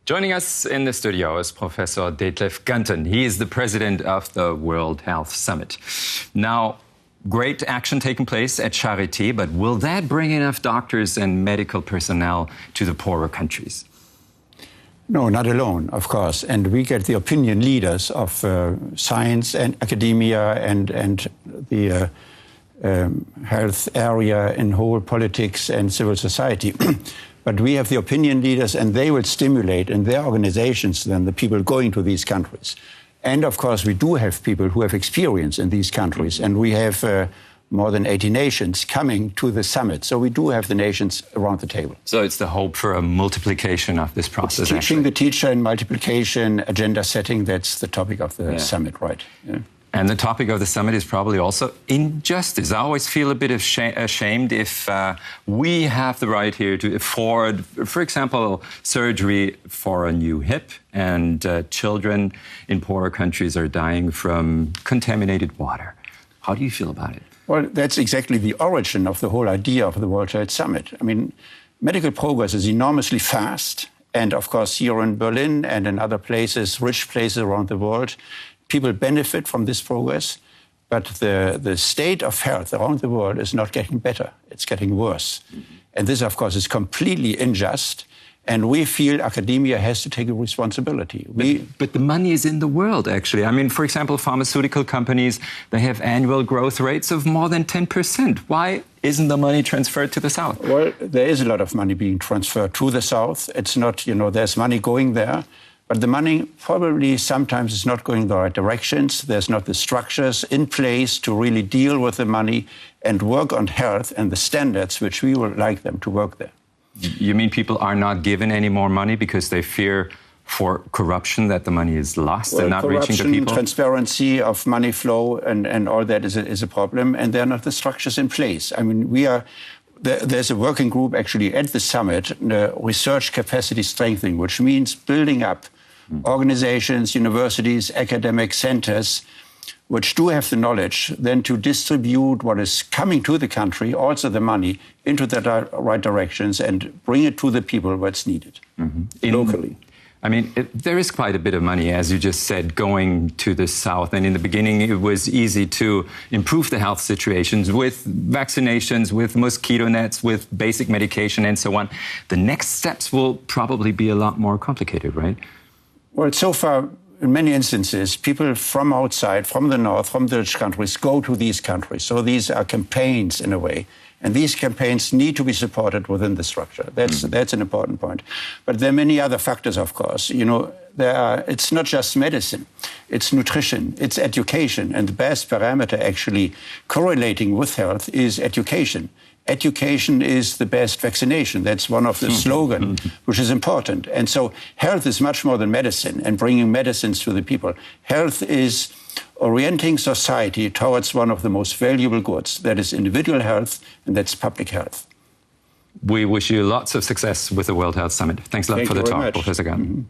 Joining us in the studio is Professor Detlev Ganten. He is the president of the World Health Summit. Now, great action taking place at Charité, but will that bring enough doctors and medical personnel to the poorer countries? No, not alone, of course. And we get the opinion leaders of science and academia and the health area in whole politics and civil society. But we have the opinion leaders, and they will stimulate in their organizations then the people going to these countries. And of course, we do have people who have experience in these countries, and we have more than 80 nations coming to the summit. So we do have the nations around the table. So it's the hope for a multiplication of this process. It's teaching the teacher in multiplication, agenda setting, that's the topic of the summit, right? Yeah. And the topic of the summit is probably also injustice. I always feel a bit ashamed if we have the right here to afford, for example, surgery for a new hip, and children in poorer countries are dying from contaminated water. How do you feel about it? Well, that's exactly the origin of the whole idea of the World Health Summit. I mean, medical progress is enormously fast. And of course, here in Berlin and in other places, rich places around the world, people benefit from this progress, but the state of health around the world is not getting better. It's getting worse. And this, of course, is completely unjust. And we feel academia has to take a responsibility. But the money is in the world, actually. I mean, for example, pharmaceutical companies, they have annual growth rates of more than 10%. Why isn't the money transferred to the South? Well, there is a lot of money being transferred to the South. It's not, there's money going there. But the money probably sometimes is not going in the right directions. There's not the structures in place to really deal with the money and work on health and the standards which we would like them to work there. You mean people are not given any more money because they fear for corruption, that the money is lost and not reaching the people? Transparency of money flow and all that is a problem. And there are not the structures in place. I mean, there's a working group actually at the summit, research capacity strengthening, which means building up organizations, universities, academic centers, which do have the knowledge, then to distribute what is coming to the country, also the money, into the right directions and bring it to the people where it's needed, locally. I mean, there is quite a bit of money, as you just said, going to the South. And in the beginning, it was easy to improve the health situations with vaccinations, with mosquito nets, with basic medication, and so on. The next steps will probably be a lot more complicated, right? Well, so far, in many instances, people from outside, from the North, from the rich countries, go to these countries. So these are campaigns, in a way. And these campaigns need to be supported within the structure. That's an important point. But there are many other factors, of course. It's not just medicine. It's nutrition. It's education. And the best parameter actually correlating with health is education. Education is the best vaccination. That's one of the slogans, which is important. And so health is much more than medicine and bringing medicines to the people. Health is orienting society towards one of the most valuable goods. That is individual health, and that's public health. We wish you lots of success with the World Health Summit. Thanks a lot for the talk, Professor Ganten.